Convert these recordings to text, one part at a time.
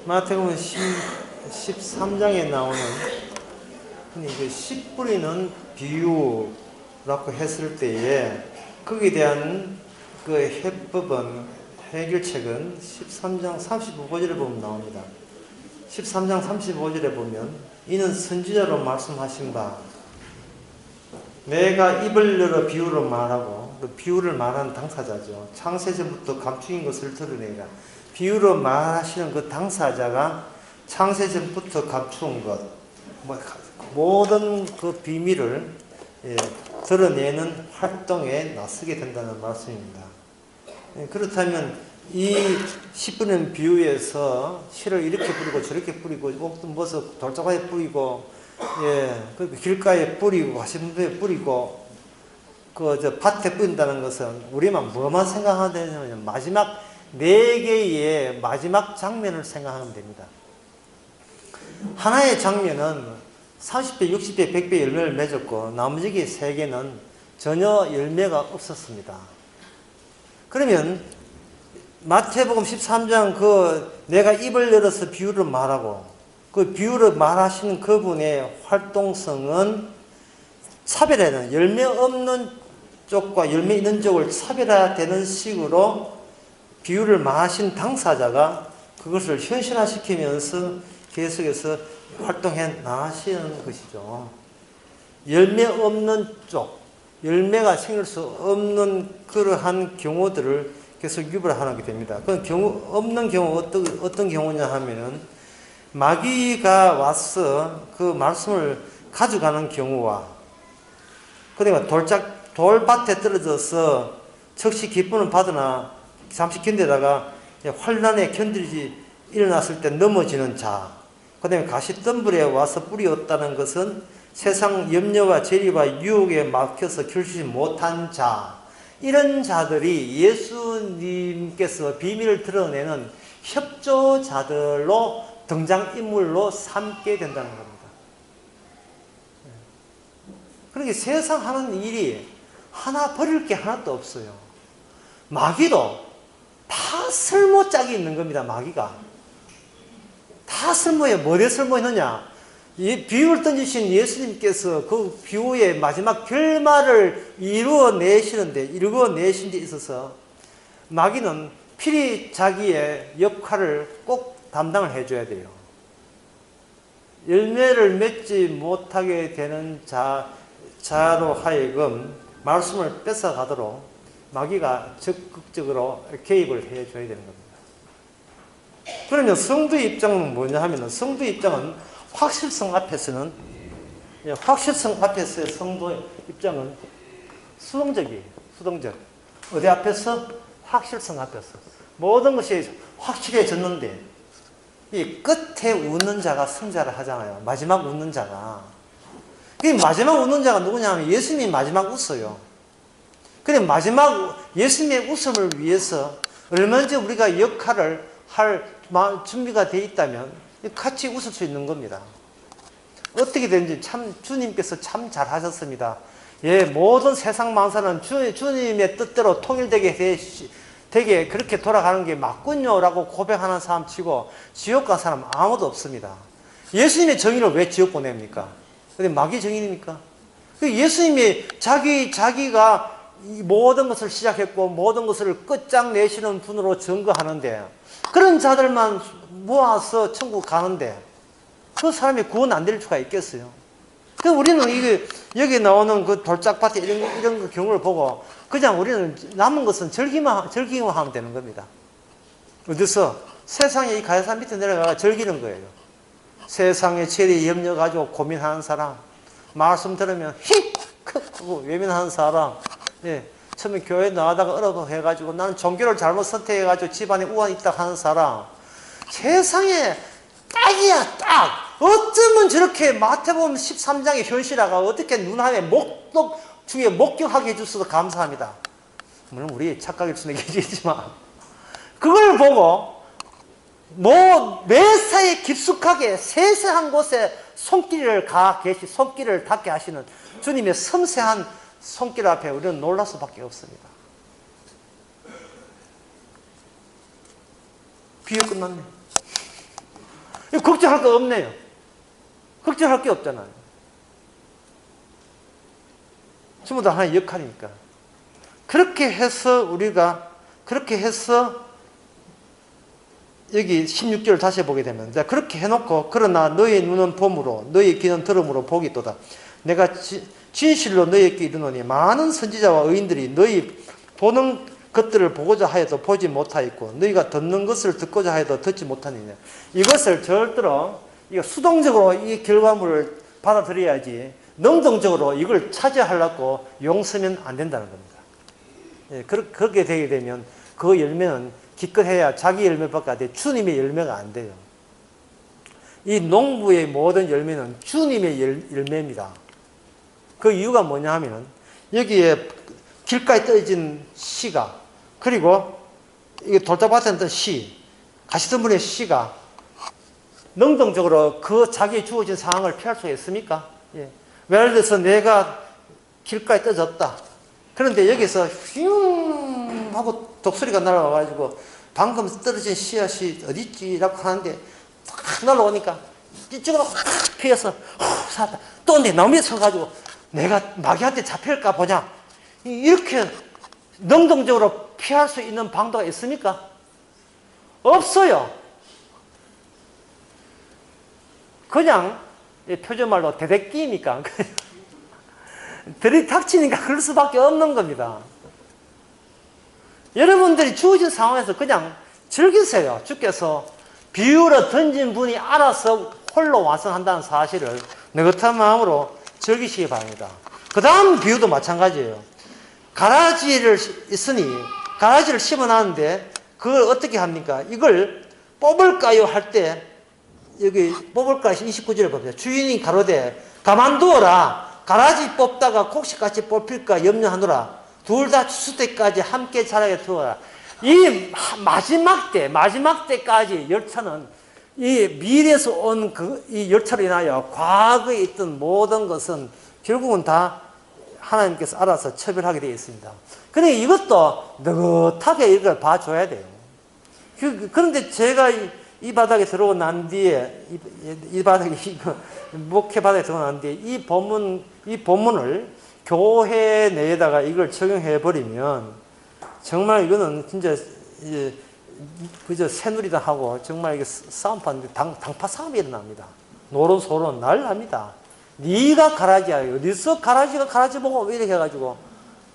마태복음 13장에 나오는 그 씨 뿌리는 비유라고 했을 때에 거기에 대한 그 해법은 해결책은 13장 35절에 보면 나옵니다. 13장 35절에 보면 이는 선지자로 말씀하신 바 내가 입을 열어 비유로 말하고 그 비유를 말하는 당사자죠. 창세전부터 감추인 것을 드러내라. 비유로 말하시는 그 당사자가 창세전부터 감추은 것 모든 그 비밀을 드러내는 활동에 나서게 된다는 말씀입니다. 그렇다면 이 씨 뿌리는 비유에서 씨를 이렇게 뿌리고 저렇게 뿌리고 무엇을 돌짝하게 뿌리고 그 길가에 뿌리고 가시분부에 뿌리고 저 밭에 뿌린다는 것은 우리만 뭐만 생각하면 되냐면 마지막 4개의 마지막 장면을 생각하면 됩니다. 하나의 장면은 30배, 60배, 100배 열매를 맺었고 나머지 3개는 전혀 열매가 없었습니다. 그러면 마태복음 13장 내가 입을 열어서 비유를 말하고 그 비유를 말하시는 그분의 활동성은 차별화되는 열매 없는 쪽과 열매 있는 쪽을 차별화되는 식으로 비유를 말하신 당사자가 그것을 현실화시키면서 계속해서 활동해 나가시는 것이죠. 열매 없는 쪽, 열매가 생길 수 없는 그러한 경우들을 계속 유발하게 됩니다. 그 경우 없는 경우 어떤 경우냐 하면은 마귀가 와서 그 말씀을 가져가는 경우와 그다음에 돌밭에 떨어져서 즉시 기쁨을 받으나 잠시 견디다가 환난에 견디지 일어났을 때 넘어지는 자, 그 다음에 가시덤불에 와서 뿌리었다는 것은 세상 염려와 재리와 유혹에 막혀서 결실지 못한 자, 이런 자들이 예수님께서 비밀을 드러내는 협조자들로 등장인물로 삼게 된다는 겁니다. 그러니까 세상 하는 일이 하나 버릴 게 하나도 없어요. 마귀도 다 쓸모짝이 있는 겁니다. 마귀가 다 쓸모에 뭐에 쓸모있느냐, 이 비유를 던지신 예수님께서 그 비유의 마지막 결말을 이루어내신 데 있어서 마귀는 필히 자기의 역할을 꼭 담당을 해줘야 돼요. 열매를 맺지 못하게 되는 자로 하여금 말씀을 뺏어가도록 마귀가 적극적으로 개입을 해줘야 되는 겁니다. 그러면 성도의 입장은 뭐냐 하면 성도의 입장은 확실성 앞에서의 성도의 입장은 수동적이에요. 수동적. 어디 앞에서? 확실성 앞에서. 모든 것이 확실해졌는데 이 끝에 웃는 자가 승자를 하잖아요. 마지막 웃는 자가. 그 마지막 웃는 자가 누구냐 하면 예수님이 마지막 웃어요. 그래 마지막 예수님의 웃음을 위해서 얼마든지 우리가 역할을 할 준비가 되어 있다면 같이 웃을 수 있는 겁니다. 어떻게 되는지 참 주님께서 참 잘하셨습니다. 모든 세상 만사는 주님의 뜻대로 통일되게 그렇게 돌아가는 게 맞군요라고 고백하는 사람 치고 지옥 간 사람 아무도 없습니다. 예수님의 정의를 왜 지옥 보냅니까? 근데 마귀 정의입니까? 예수님이 자기가 이 모든 것을 시작했고 모든 것을 끝장내시는 분으로 증거하는데 그런 자들만 모아서 천국 가는데 그 사람이 구원 안 될 수가 있겠어요? 우리는 여기 나오는 그 돌짝밭에 이런 그 경우를 보고 그냥 우리는 남은 것은 즐기만 하면 되는 겁니다. 어디서? 세상에 이 가야산 밑에 내려가서 즐기는 거예요. 세상에 죄에 염려가지고 고민하는 사람, 말씀 들으면 크고 외면하는 사람, 처음에 교회 나가다가 어려워 해가지고 나는 종교를 잘못 선택해가지고 집안에 우환이 있다 하는 사람, 세상에 딱이야 딱. 어쩌면 저렇게 마태복음 13장의 현실화가 어떻게 눈앞에 주위에 목격하게 해주셔서 감사합니다. 물론 우리 착각일 수는 있겠지만 그걸 보고 매사에 깊숙하게 세세한 곳에 손길을 닿게 하시는 주님의 섬세한 손길 앞에 우리는 놀랄 수밖에 없습니다. 비유 끝났네. 걱정할 거 없네요. 걱정할 게 없잖아요. 전부 다 하나의 역할이니까. 그렇게 해서 여기 16절을 다시 보게 되면, 그렇게 해놓고, 그러나 너희 눈은 봄으로, 너희 귀는 들음으로 복이 있도다. 내가 진실로 너희에게 이르노니 많은 선지자와 의인들이 너희 보는 것들을 보고자 하여도 보지 못하였고, 너희가 듣는 것을 듣고자 하여도 듣지 못하느냐. 이것을 절대로 수동적으로 이 결과물을 받아들여야지, 능동적으로 이걸 차지하려고 용서면 안 된다는 겁니다. 예, 그렇게 되게 되면 그 열매는 기껏해야 자기 열매밖에 안 돼. 주님의 열매가 안 돼요. 이 농부의 모든 열매는 주님의 열매입니다. 그 이유가 뭐냐 하면, 여기에 길가에 떨어진 씨가, 그리고 이게 돌짝밭에 있던 씨, 가시덤불의 씨가 능동적으로 그 자기의 주어진 상황을 피할 수가 있습니까? 예. 예를 들어서 내가 길가에 떨어졌다. 그런데 여기서 휘웅 하고 독소리가 날아와가지고 방금 떨어진 씨앗이 어딨지? 라고 하는데 탁 날아오니까 이쪽으로 확 피어서 살았다. 또 내 나무에 서가지고 내가 마귀한테 잡힐까 보냐. 이렇게 능동적으로 피할 수 있는 방도가 있습니까? 없어요. 그냥 표준말로 대대끼니까 들이닥치니까 그럴 수밖에 없는 겁니다. 여러분들이 주어진 상황에서 그냥 즐기세요. 주께서 비유로 던진 분이 알아서 홀로 완성한다는 사실을 느긋한 마음으로 즐기시기 바랍니다. 그 다음 비유도 마찬가지예요. 가라지를 있으니 가라지를 심어놨는데 그걸 어떻게 합니까? 이걸 뽑을까요? 할 때 여기 뽑을까? 29절에 봅니다. 주인이 가로되 가만두어라. 가라지 뽑다가 곡식같이 뽑힐까 염려하노라. 둘 다 추수 때까지 함께 자라게 두어라. 이 마지막 때까지 열차는 이 미래에서 온 이 열차로 인하여 과거에 있던 모든 것은 결국은 다 하나님께서 알아서 처벌하게 되어 있습니다. 그러니까 이것도 느긋하게 이걸 봐줘야 돼요. 그런데 제가 이 바닥에 들어오고 난 뒤에, 이 바닥에, 목회 바닥에 들어오고 난 뒤에 이 본문을 교회 내에다가 이걸 적용해 버리면 정말 이거는 진짜 그저 새누리당 하고 정말 이게 싸움판, 당파 싸움이 일어납니다. 노론소론 날랍니다. 네가 가라지야. 어디서 가라지가 가라지 보고 왜 이렇게 해가지고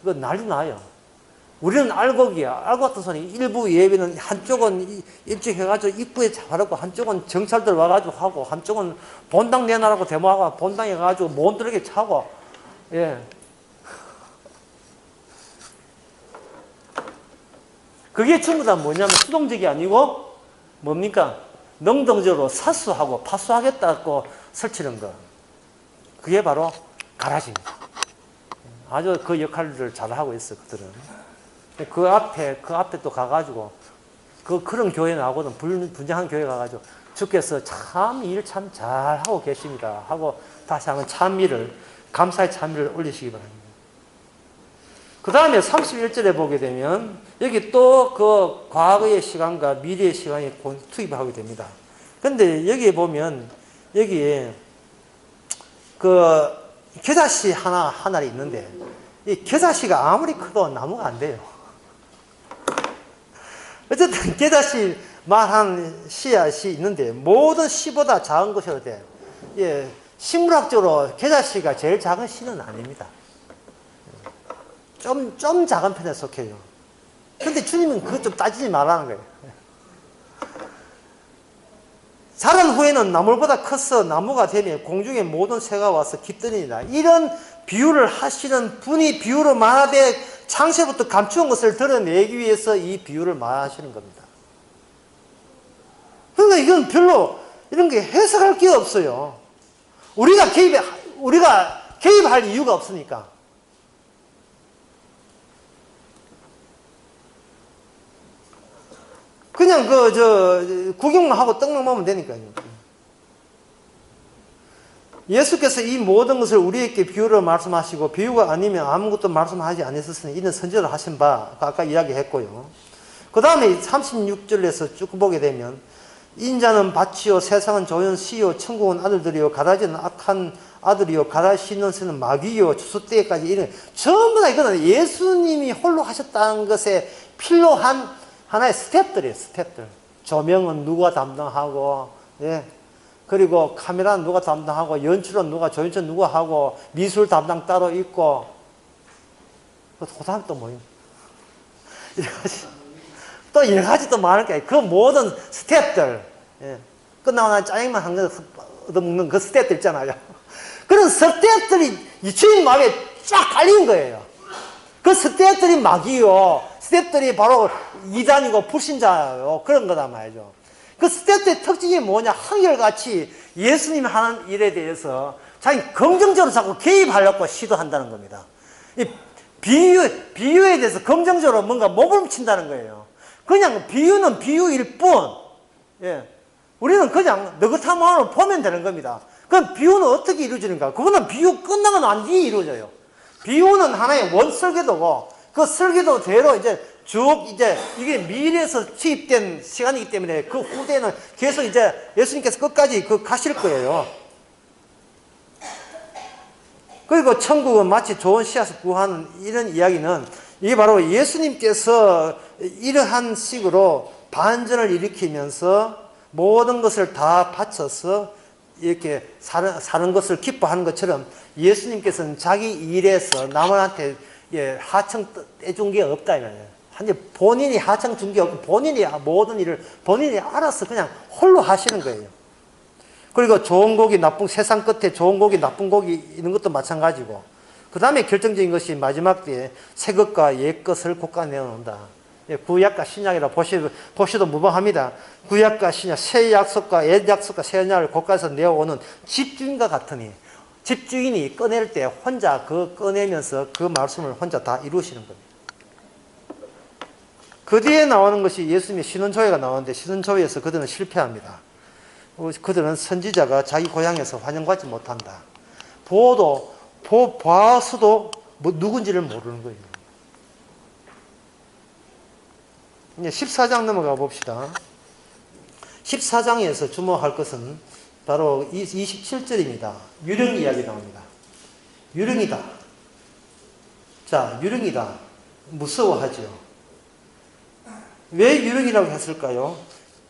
이거 난리 나요. 우리는 알곡이야. 알곡 같은 소리. 일부 예배는 한쪽은 일찍 해가지고 입구에 잡아놓고 한쪽은 정찰들 와가지고 하고 한쪽은 본당 내놔라고 데모하고 본당에 가가지고 몬드르게 차고 예. 그게 전부 다 뭐냐면 수동적이 아니고 뭡니까? 능동적으로 사수하고 파수하겠다고 설치는 거. 그게 바로 가라지입니다. 아주 그 역할을 잘하고 있어, 그들은. 그 앞에 또 가가지고, 그런 교회 나오거든. 분장한 교회 가가지고, 주께서 참 일 참 잘하고 계십니다. 하고 다시 한번 감사의 참미를 올리시기 바랍니다. 그 다음에 31절에 보게 되면, 여기 또 그 과거의 시간과 미래의 시간이 투입하게 됩니다. 근데 여기에 보면, 여기에 그 겨자씨 하나 있는데, 이 겨자씨가 아무리 커도 나무가 안 돼요. 어쨌든 겨자씨 말한 씨앗이 있는데 모든 씨보다 작은 것이어도 돼. 예, 식물학적으로 겨자씨가 제일 작은 씨는 아닙니다. 좀 작은 편에 속해요. 근데 주님은 그것 좀 따지지 말라는 거예요. 자란 후에는 나물보다 커서 나무가 되며 공중의 모든 새가 와서 깃드니라. 이런 비유를 하시는 분이 비유를 말하되 창세부터 감추은 것을 드러내기 위해서 이 비유를 말하시는 겁니다. 그러니까 이건 별로 이런 게 해석할 게 없어요. 우리가 개입할 이유가 없으니까. 그냥 구경만 하고 떡만 먹으면 되니까요. 예수께서 이 모든 것을 우리에게 비유로 말씀하시고 비유가 아니면 아무것도 말씀하지 않으셨으니 이는 선지자로 하신 바 아까 이야기했고요. 그 다음에 36절에서 쭉 보게 되면 인자는 밭이요 세상은 조연 씨요 천국은 아들들이요 가라지는 악한 아들이요 가라시는 새는 마귀요 추수 때까지 이런 전부 다 이거는 예수님이 홀로 하셨다는 것에 필요한 하나의 스텝들이에요. 스텝들. 조명은 누가 담당하고, 예. 그리고 카메라는 누가 담당하고, 연출은 누가, 조연출 누가 하고, 미술 담당 따로 있고, 그 다음에 또 뭐예요? 여러 가지. 또 여러 가지 또 많을 거예요. 그 모든 스텝들, 예. 끝나고 나서 짜장면 한 거 얻어먹는 그 스텝들 있잖아요. 그런 스텝들이 이 주인 마음에 쫙 깔린 거예요. 그 스텝들이 마귀요. 스텝들이 바로 이단이고 불신자요. 그런 거다 말이죠. 그 스텝들의 특징이 뭐냐? 한결같이 예수님이 하는 일에 대해서 자기 긍정적으로 자꾸 개입하려고 시도한다는 겁니다. 이 비유에 대해서 긍정적으로 뭔가 몸부림친다는 거예요. 그냥 비유는 비유일 뿐, 예. 우리는 그냥 느긋한 마음으로 보면 되는 겁니다. 그럼 비유는 어떻게 이루어지는가? 그거는 비유 끝나고 난 뒤에 이루어져요. 비유는 하나의 원설계도고, 그 설계도대로 이제 쭉 이게 미래에서 투입된 시간이기 때문에 그 후대는 계속 이제 예수님께서 끝까지 가실 거예요. 그리고 천국은 마치 좋은 씨앗을 구하는 이런 이야기는 이게 바로 예수님께서 이러한 식으로 반전을 일으키면서 모든 것을 다 바쳐서 이렇게 사는 것을 기뻐하는 것처럼 예수님께서는 자기 일에서 남한테 하청 떼준 게 없다 이 말이에요. 본인이 하청 준 게 없고 본인이 모든 일을 본인이 알아서 그냥 홀로 하시는 거예요. 그리고 좋은 고기, 세상 끝에 좋은 고기, 나쁜 고기 이런 것도 마찬가지고 그 다음에 결정적인 것이 마지막 때에 새 것과 옛 것을 곶아내어놓는다. 구약과 신약이라 보셔도 무방합니다. 구약과 신약, 새 약속과 옛 약속과 새 언약을 곶아서 내어오는 집주인과 같으니 집주인이 꺼낼 때 혼자 꺼내면서 그 말씀을 혼자 다 이루시는 겁니다. 그 뒤에 나오는 것이 예수님의 신원조회가 나오는데 신원조회에서 그들은 실패합니다. 그들은 선지자가 자기 고향에서 환영받지 못한다. 봐서도 누군지를 모르는 거예요. 이제 14장 넘어가 봅시다. 14장에서 주목할 것은 바로 27절입니다. 유령 이야기 나옵니다. 유령이다. 자, 유령이다. 무서워하죠. 왜 유령이라고 했을까요?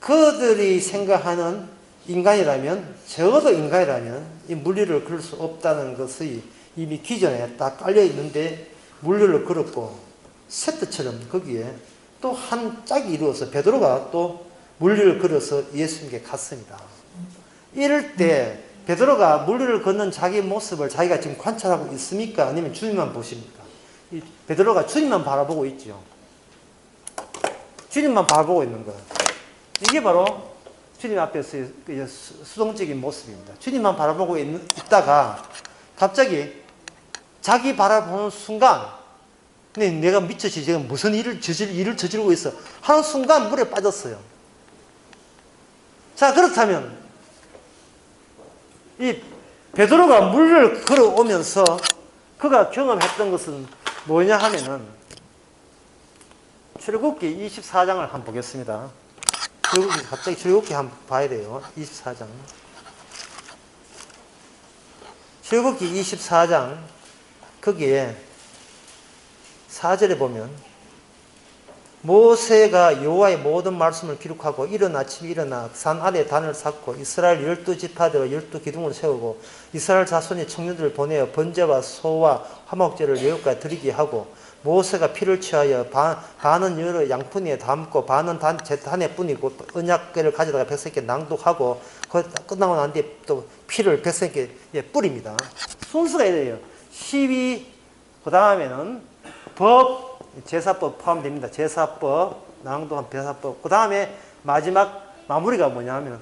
그들이 생각하는 인간이라면, 적어도 인간이라면 이 물리를 그릴 수 없다는 것이 이미 기존에 딱 깔려 있는데 물리를 그렸고 세트처럼 거기에 또 한 짝이 이루어서 베드로가 또 물리를 그려서 예수님께 갔습니다. 이럴 때 베드로가 물리를 걷는 자기 모습을 자기가 지금 관찰하고 있습니까? 아니면 주님만 보십니까? 베드로가 주님만 바라보고 있죠. 주님만 바라보고 있는 거예요. 이게 바로 주님 앞에서 수동적인 모습입니다. 주님만 바라보고 있다가 갑자기 자기 바라보는 순간 근데 내가 미쳤지 지금 무슨 일을 저지르고 있어 하는 순간 물에 빠졌어요. 자, 그렇다면 이 베드로가 물을 걸어오면서 그가 경험했던 것은 뭐냐 하면은 출애굽기 24장을 한번 보겠습니다. 갑자기 출애굽기 한번 봐야 돼요. 24장. 출애굽기 24장 거기에 4절에 보면 모세가 여호와의 모든 말씀을 기록하고 이른 아침에 일어나 산 아래 단을 쌓고 이스라엘 12지파대로 12기둥을 세우고 이스라엘 자손의 청년들을 보내어 번제와 소와 화목제를 여호와께 드리게 하고 모세가 피를 취하여 반은 여러 양푼에 담고 반은 제단에 뿌리고 언약궤를 가져다가 백성에게 낭독하고 끝나고 난 뒤에 또 피를 백성에게 뿌립니다. 순서가 이래요. 12, 그 다음에는 법, 제사법 포함됩니다. 제사법, 낭독한 제사법. 그 다음에 마지막 마무리가 뭐냐 하면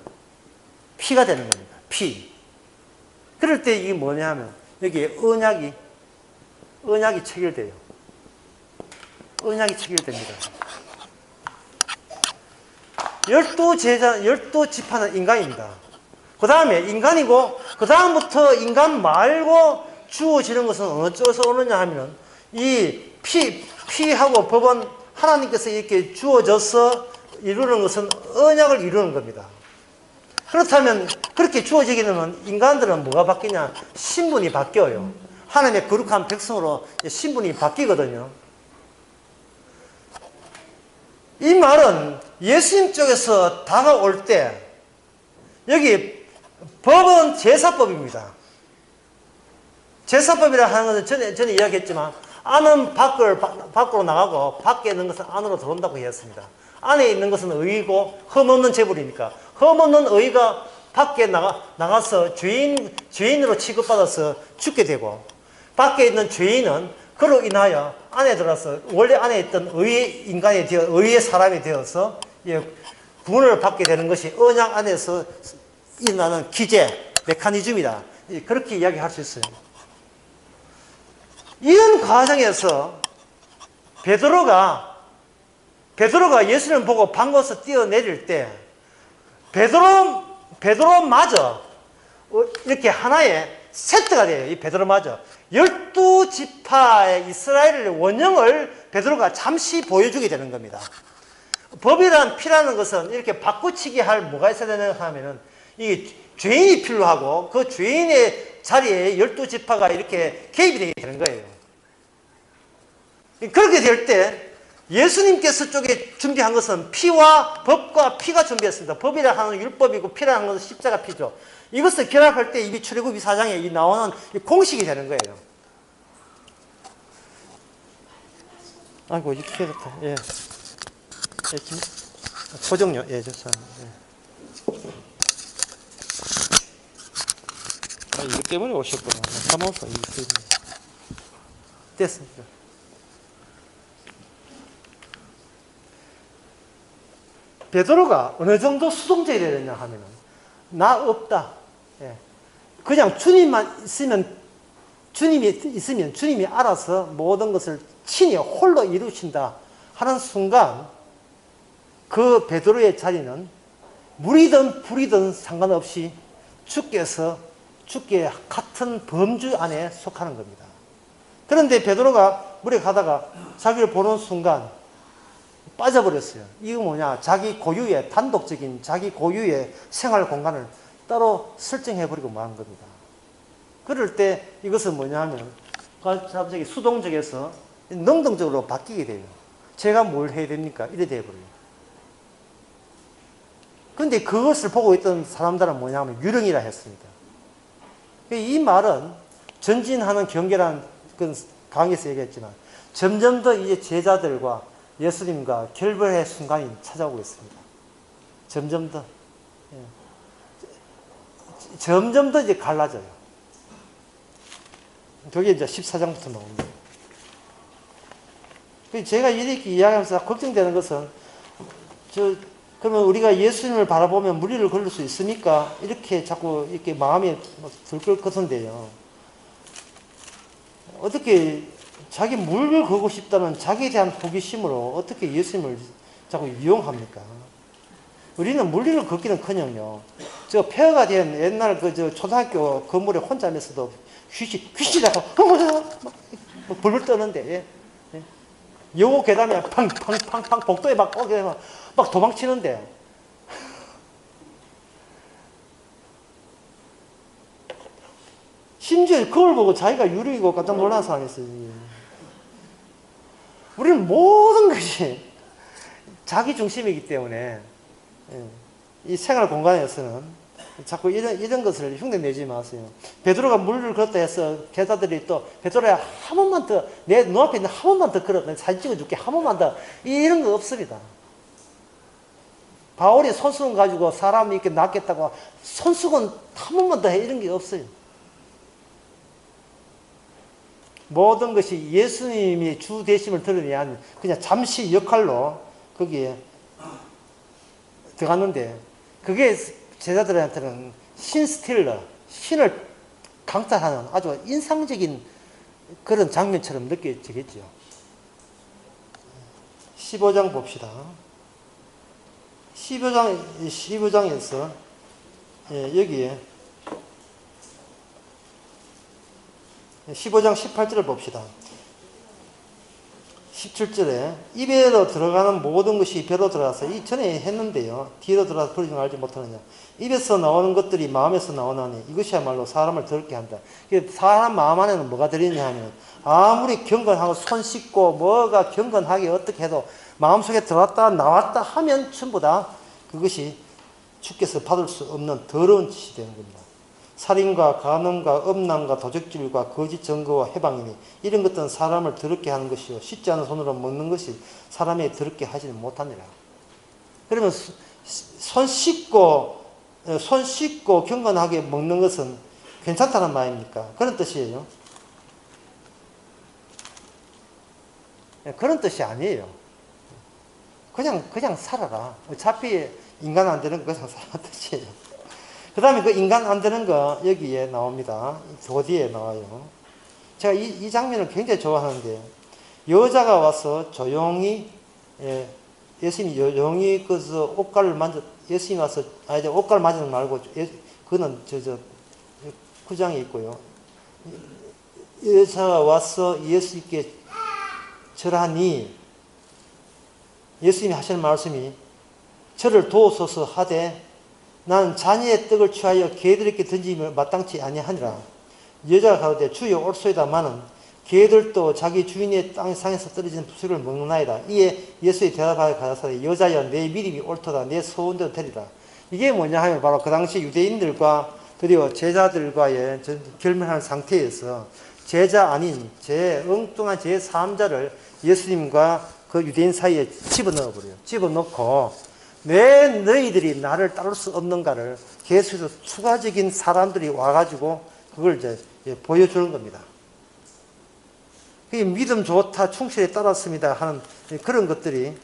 피가 되는 겁니다. 피. 그럴 때 이게 뭐냐 하면 여기에 언약이 체결돼요. 언약이 체결됩니다. 12지파는 인간입니다. 그 다음에 인간이고, 그 다음부터 인간 말고 주어지는 것은 어느 쪽에서 오느냐 하면, 이 피하고 법은 하나님께서 이렇게 주어져서 이루는 것은 언약을 이루는 겁니다. 그렇다면 그렇게 주어지게 되면 인간들은 뭐가 바뀌냐? 신분이 바뀌어요. 하나님의 거룩한 백성으로 신분이 바뀌거든요. 이 말은 예수님 쪽에서 다가올 때 여기 법은 제사법입니다. 제사법이라 하는 것은 전에 이야기했지만 안은 밖으로 나가고 밖에 있는 것은 안으로 들어온다고 했습니다. 안에 있는 것은 의이고 흠없는 제물이니까 흠없는 의가 밖에 나가서 죄인으로 취급받아서 죽게 되고 밖에 있는 죄인은 그로 인하여 안에 들어서 원래 안에 있던 의의 인간이 되어 의의 사람이 되어서 구원을 받게 되는 것이 언약 안에서 일어나는 기제 메커니즘이다. 그렇게 이야기할 수 있어요. 이런 과정에서 베드로가 예수님을 보고 반가워서 뛰어내릴 때 베드로마저 이렇게 하나의 세트가 돼요. 이 베드로마저 12지파의 이스라엘의 원형을 베드로가 잠시 보여주게 되는 겁니다. 법이란 피라는 것은 이렇게 바꾸치기 할 뭐가 있어야 되냐 하면은 이 죄인이 필요하고 그 죄인의 자리에 12지파가 이렇게 개입이 되게 되는 거예요. 그렇게 될 때 예수님께서 쪽에 준비한 것은 피와 법과 피가 준비했습니다. 법이라 하는 율법이고 피라 하는 것은 십자가 피죠. 이것을 결합할 때 이미 출애굽기 4장에 나오는 공식이 되는 거예요. 아이고 이렇게 해야겠다. 예. 포정료. 예, 죄송합니다. 이것 때문에 오셨구나. 까먹었어. 됐습니다. 베드로가 어느 정도 수동적이 되느냐 하면은 나 없다. 예. 그냥 주님만 있으면 주님이 알아서 모든 것을 친히 홀로 이루신다 하는 순간 그 베드로의 자리는 물이든 불이든 상관없이 주께 같은 범주 안에 속하는 겁니다. 그런데 베드로가 물에 가다가 자기를 보는 순간 빠져버렸어요. 이거 뭐냐? 자기 고유의 단독적인 자기 고유의 생활 공간을 따로 설정해버리고 만 겁니다. 그럴 때 이것은 뭐냐 하면 갑자기 수동적에서 능동적으로 바뀌게 돼요. 제가 뭘 해야 됩니까? 이래 돼버려요. 그런데 그것을 보고 있던 사람들은 뭐냐 하면 유령이라 했습니다. 이 말은 전진하는 경계라는 강의에서 얘기했지만 점점 더 이제 제자들과 예수님과 결별의 순간이 찾아오고 있습니다. 점점 더. 점점 더 이제 갈라져요. 그게 이제 14장부터 나옵니다. 제가 이렇게 이야기하면서 걱정되는 것은, 그러면 우리가 예수님을 바라보면 무리를 걸을 수 있습니까? 이렇게 자꾸 이렇게 마음이 들끓 것인데요. 어떻게 자기 물을 걷고 싶다는 자기에 대한 호기심으로 어떻게 예수님을 자꾸 이용합니까? 우리는 물리를 걷기는커녕요. 저 폐허가 된 옛날 초등학교 건물에 혼자면서도 휘시다가 불불 떠는데, 예? 여고 계단에 팡팡팡팡 복도에 막 도망치는데, 심지어 그걸 보고 자기가 유령이고 깜짝 놀란 사람이 있어요. 우리는 모든 것이 자기 중심이기 때문에 이 생활 공간에서는 자꾸 이런 것을 흉내내지 마세요. 베드로가 물을 걷다 해서 제자들이 또 베드로야 한 번만 더 내 눈앞에 있는 한 번만 더 걸어 내가 사진 찍어줄게 한 번만 더 이런 거 없습니다. 바울이 손수건 가지고 사람이 이렇게 낫겠다고 손수건 한 번만 더 해 이런 게 없어요. 모든 것이 예수님이 주 되심을 드러내야 그냥 잠시 역할로 거기에 들어갔는데 그게 제자들한테는 신스틸러, 신을 강탈하는 아주 인상적인 그런 장면처럼 느껴지겠죠. 15장 봅시다. 15장에서 여기에 15장 18절을 봅시다. 17절에 입에로 들어가는 모든 것이 배로 들어가서 이 전에 했는데요. 뒤로 들어가서 버리지 알지 못하느냐. 입에서 나오는 것들이 마음에서 나오나니 이것이야말로 사람을 더럽게 한다. 사람 마음 안에는 뭐가 들어있냐 하면 아무리 경건하고 손 씻고 뭐가 경건하게 어떻게 해도 마음속에 들어왔다 나왔다 하면 전부 다 그것이 주께서 받을 수 없는 더러운 짓이 되는 겁니다. 살인과 간음과 음란과 도적질과 거짓 증거와 해방이니 이런 것들은 사람을 더럽게 하는 것이요 씻지 않은 손으로 먹는 것이 사람이 더럽게 하지는 못하니라. 그러면 손 씻고 경건하게 먹는 것은 괜찮다는 말입니까? 그런 뜻이에요. 그런 뜻이 아니에요. 그냥 살아라. 어차피 인간 안 되는 거 그냥 살아라 뜻이에요. 그 다음에 그 인간 안 되는 거 여기에 나옵니다. 도디에 나와요. 제가 이 장면을 굉장히 좋아하는데 여자가 와서 조용히 예수님이 조용히 그래서 옷가를 예수님이 와서 옷가를 만지는 말고 그는 구장에 있고요. 여자가 와서 예수님께 절하니 예수님이 하시는 말씀이 저를 도우소서 하되 나는 자녀의 떡을 취하여 개들에게 던짐을 마땅치 아니하니라. 여자가 가로되 주여 옳소이다마는 개들도 자기 주인의 땅상에서 떨어지는 부스를 먹나이다. 이에 예수의 대답하여 가라사대 여자여 내 믿음이 옳도다. 내 소원대로 되리라. 이게 뭐냐 하면 바로 그 당시 유대인들과 드디어 제자들과의 결면한 상태에서 제자 아닌 엉뚱한 제3자를 예수님과 그 유대인 사이에 집어넣어 버려요. 집어넣고 왜 너희들이 나를 따를 수 없는가를 계속해서 추가적인 사람들이 와가지고 그걸 이제 보여주는 겁니다. 그게 믿음 좋다, 충실히 따랐습니다 하는 그런 것들이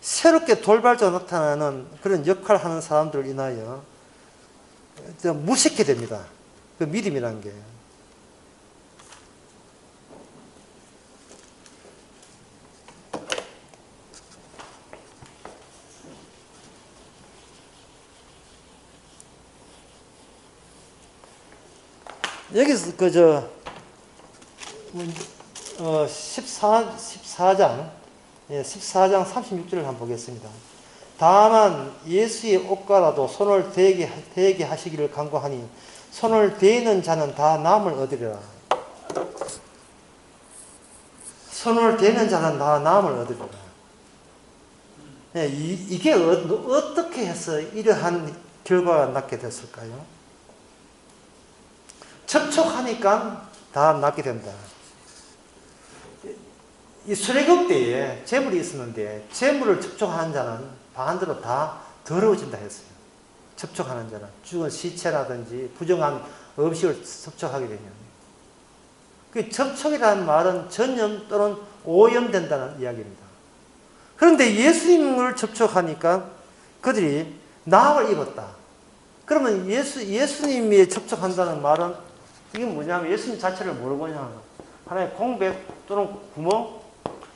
새롭게 돌발적으로 나타나는 그런 역할을 하는 사람들을 인하여 무식해 됩니다. 그 믿음이라는 게. 여기서 14장 36절을 한번 보겠습니다. 다만 예수의 옷가라도 손을 대게 하시기를 간구하니 손을 대는 자는 다 남을 얻으리라. 손을 대는 자는 다 남을 얻으리라. 이게 어떻게 해서 이러한 결과가 낳게 됐을까요? 접촉하니까 다 낫게 된다. 이 수레국 때에 재물이 있었는데 재물을 접촉하는 자는 반대로 다 더러워진다 했어요. 접촉하는 자는 죽은 시체라든지 부정한 음식을 접촉하게 되면 그 접촉이라는 말은 전염 또는 오염된다는 이야기입니다. 그런데 예수님을 접촉하니까 그들이 나음을 입었다. 그러면 예수님이 접촉한다는 말은 이게 뭐냐면 예수님 자체를 뭐로 보냐면 하나의 공백 또는 구멍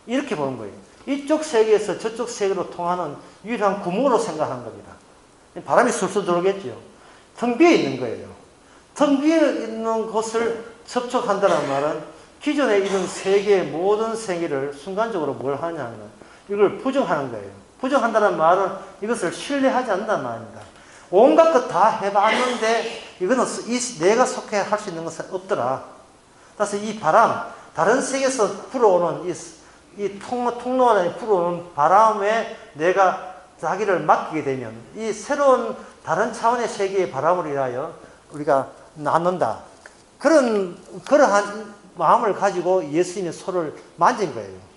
이렇게 보는 거예요. 이쪽 세계에서 저쪽 세계로 통하는 유일한 구멍으로 생각하는 겁니다. 바람이 술술 들어오겠죠. 텅 비어 있는 거예요. 텅 비어 있는 곳을 접촉한다는 말은 기존에 있는 세계의 모든 세계를 순간적으로 뭘 하냐면 이걸 부정하는 거예요. 부정한다는 말은 이것을 신뢰하지 않는다는 말입니다. 온갖 것 다 해봤는데 이거는 내가 속해 할 수 있는 것은 없더라. 그래서 이 바람, 다른 세계에서 불어오는 이 통로 안에 불어오는 바람에 내가 자기를 맡기게 되면 이 새로운 다른 차원의 세계의 바람을 인하여 우리가 낳는다. 그러한 마음을 가지고 예수님의 손을 만진 거예요.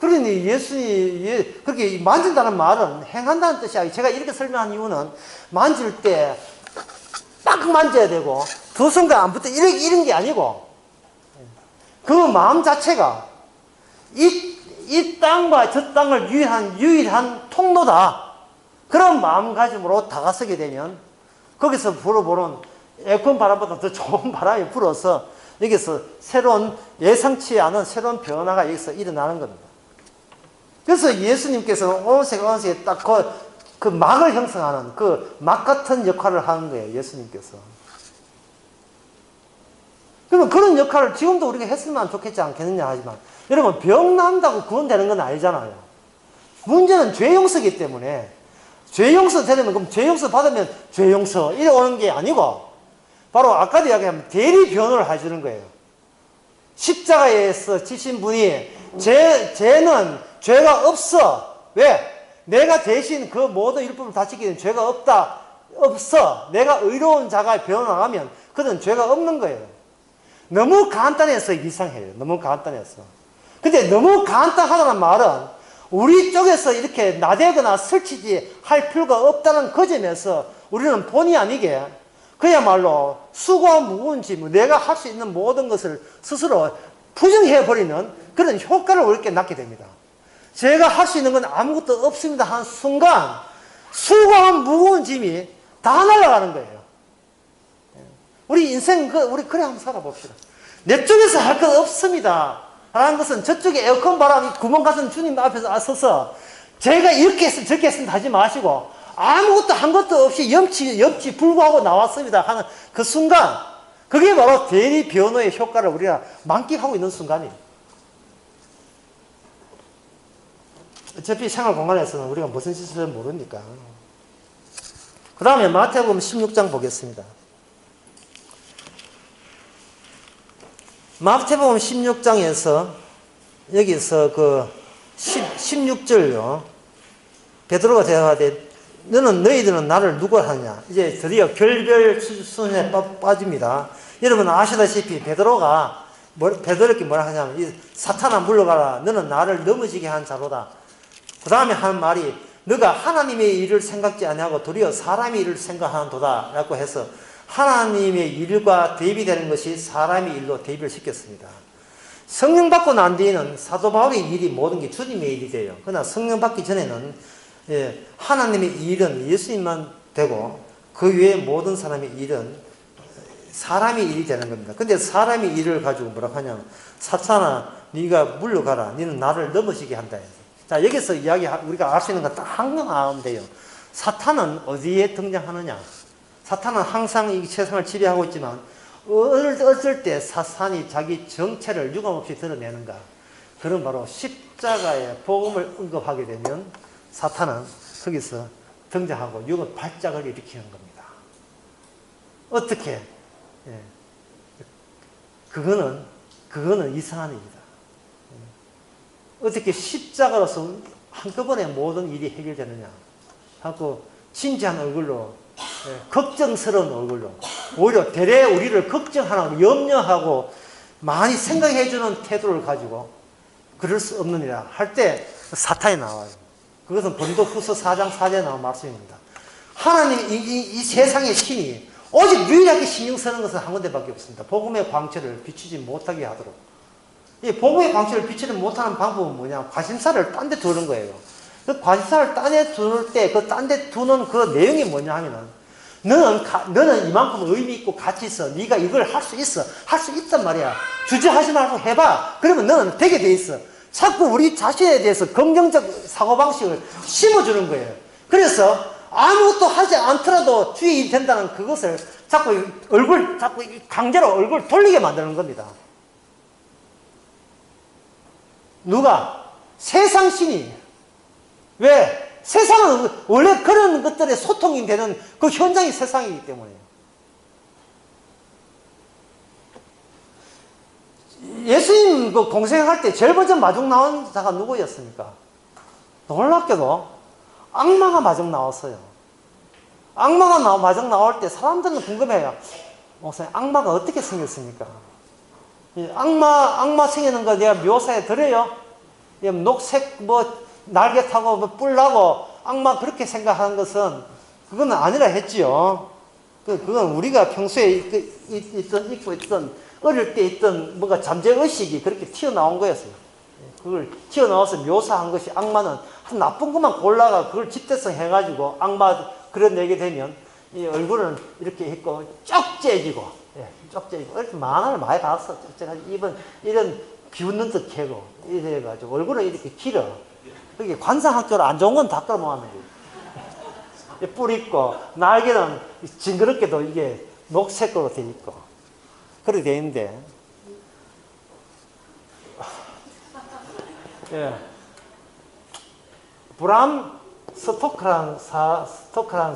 그러니 예수님이 그렇게 만진다는 말은 행한다는 뜻이 아니고 제가 이렇게 설명한 이유는 만질 때 딱 만져야 되고 두 손가 안 붙어 이런 게 아니고 그 마음 자체가 이 땅과 저 땅을 유일한 통로다. 그런 마음가짐으로 다가서게 되면 거기서 불어보는 에어컨 바람보다 더 좋은 바람이 불어서 여기서 새로운 예상치 않은 새로운 변화가 여기서 일어나는 겁니다. 그래서 예수님께서는 온색에 딱 그 막을 형성하는 그 막 같은 역할을 하는 거예요. 예수님께서. 그러면 그런 역할을 지금도 우리가 했으면 좋겠지 않겠느냐 하지만, 여러분, 병 난다고 구원되는 건 아니잖아요. 문제는 죄 용서이기 때문에, 죄 용서 되려면, 그럼 죄 용서 받으면 죄 용서, 이래 오는 게 아니고, 바로 아까도 이야기하면 대리 변호를 해주는 거예요. 십자가에서 지신 분이, 죄는 죄가 없어. 왜? 내가 대신 그 모든 율법을 다 지키는 죄가 없어. 내가 의로운 자가 변호하면 그는 죄가 없는 거예요. 너무 간단해서 이상해요. 너무 간단해서. 근데 너무 간단하다는 말은 우리 쪽에서 이렇게 나대거나 설치지 할 필요가 없다는 그 점에서 우리는 본의 아니게 그야말로 수고와 무거운 짐, 내가 할 수 있는 모든 것을 스스로 부정해버리는 그런 효과를 우리에게 낳게 됩니다. 제가 할 수 있는 건 아무것도 없습니다 하는 순간 수고한 무거운 짐이 다 날아가는 거예요. 우리 인생, 우리 그래 한번 살아봅시다. 내 쪽에서 할 것 없습니다 라는 것은 저쪽에 에어컨 바람 구멍 같은 주님 앞에서 서서 제가 이렇게 했으면 저렇게 했으면 하지 마시고 아무것도 한 것도 없이 염치 불구하고 나왔습니다 하는 그 순간, 그게 바로 대리 변호의 효과를 우리가 만끽하고 있는 순간이에요. 어차피 생활 공간에서는 우리가 무슨 짓을 모르니까. 그 다음에 마태복음 16장 보겠습니다. 마태복음 16장에서 여기서 그 16절요. 베드로가 대답하되 너희들은 나를 누구 하느냐. 이제 드디어 결별순에 빠집니다. 여러분 아시다시피 베드로께 뭐라 하냐면 이 사탄아 물러가라. 너는 나를 넘어지게 한 자로다. 그 다음에 하는 말이 너가 하나님의 일을 생각지 아니하고 도리어 사람의 일을 생각하는도다 라고 해서 하나님의 일과 대비되는 것이 사람의 일로 대비를 시켰습니다. 성령 받고 난 뒤에는 사도 바울의 일이 모든 게 주님의 일이 돼요. 그러나 성령 받기 전에는 하나님의 일은 예수님만 되고 그 외에 모든 사람의 일은 사람의 일이 되는 겁니다. 근데 사람의 일을 가지고 뭐라고 하냐면 사탄아 네가 물러가라. 너는 나를 넘어지게 한다 해서. 자, 여기서 우리가 알 수 있는 건 딱 한 건 알면 돼요. 사탄은 어디에 등장하느냐? 사탄은 항상 이 세상을 지배하고 있지만 어쩔 때 사탄이 자기 정체를 유감없이 드러내는가? 그런 바로 십자가의 복음을 언급하게 되면 사탄은 거기서 등장하고 육은 발작을 일으키는 겁니다. 어떻게? 그거는 이상한 일이다. 어떻게 십자가로서 한꺼번에 모든 일이 해결되느냐 하고 진지한 얼굴로, 걱정스러운 얼굴로, 오히려 대래 우리를 걱정하고 염려하고 많이 생각해주는 태도를 가지고 그럴 수 없느니라 할 때 사탄이 나와요. 그것은 본도후서 4장 4절에 나온 말씀입니다. 하나님 이 세상의 신이 오직 유일하게 신경 쓰는 것은 한 군데밖에 없습니다. 복음의 광채를 비추지 못하게 하도록. 이 복음의 광채를 비추지 못하는 방법은 뭐냐? 관심사를 딴 데 두는 거예요. 그 관심사를 딴 데 두는 때 그 딴 데 두는 그 내용이 뭐냐 하면은 너는 이만큼 의미 있고 가치 있어. 네가 이걸 할 수 있어. 할 수 있단 말이야. 주저하지 말고 해봐. 그러면 너는 되게 돼 있어. 자꾸 우리 자신에 대해서 긍정적 사고방식을 심어주는 거예요. 그래서 아무것도 하지 않더라도 주의가 된다는 그것을 자꾸 강제로 얼굴 돌리게 만드는 겁니다. 누가? 세상 신이. 왜? 세상은 원래 그런 것들의 소통이 되는 그 현장이 세상이기 때문에요. 예수님 그 공생할 때 제일 먼저 마중 나온 자가 누구였습니까? 놀랍게도 악마가 마중 나왔어요. 악마가 마중 나올 때 사람들은 궁금해요. 목사님, 악마가 어떻게 생겼습니까? 악마 생기는 거 내가 묘사해 드려요? 녹색 날개 타고 뿔 나고 악마 그렇게 생각하는 것은 그건 아니라 했지요. 그건 우리가 평소에 입고 있던 어릴 때 있던 뭔가 잠재의식이 그렇게 튀어나온 거였어요. 그걸 튀어나와서 묘사한 것이 악마는 한 나쁜 것만 골라가 그걸 집대성 해가지고 악마 그려내게 되면 이 얼굴은 이렇게 있고 쩍 째지고, 쩍 째지고. 이렇게 만화를 많이 봤어. 입은 이런 비웃는 듯 해고 이래가지고 얼굴은 이렇게 길어. 그게 관상학적으로 안 좋은 건 다 끌어모아는 거예요. 뿔 있고 날개는 징그럽게도 이게 녹색으로 돼 있고. 그렇게 돼 있는데, 예. 브람 스토커라는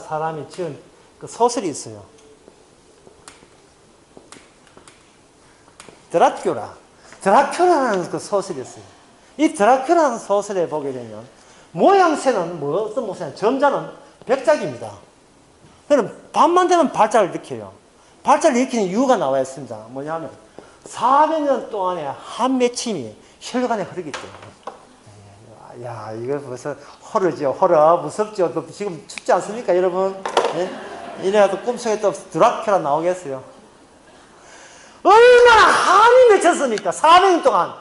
사람이 지은 그 소설이 있어요. 드라큘라라는 그 소설이 있어요. 이 드라큘라라는 소설에 보게 되면 모양새는 어떤 모양새는 점자는 백작입니다. 그럼 밤만 되면 발작을 일으켜요. 발작을 일으키는 이유가 나와 있습니다. 뭐냐면 400년 동안의 한 맺힘이 혈관에 흐르기 때문에. 야, 이거 벌써 호러죠. 호러. 무섭죠. 또 지금 춥지 않습니까, 여러분? 예? 이래가지고 꿈속에 또 드라큘라 나오겠어요. 얼마나 한이 맺혔습니까? 400년 동안.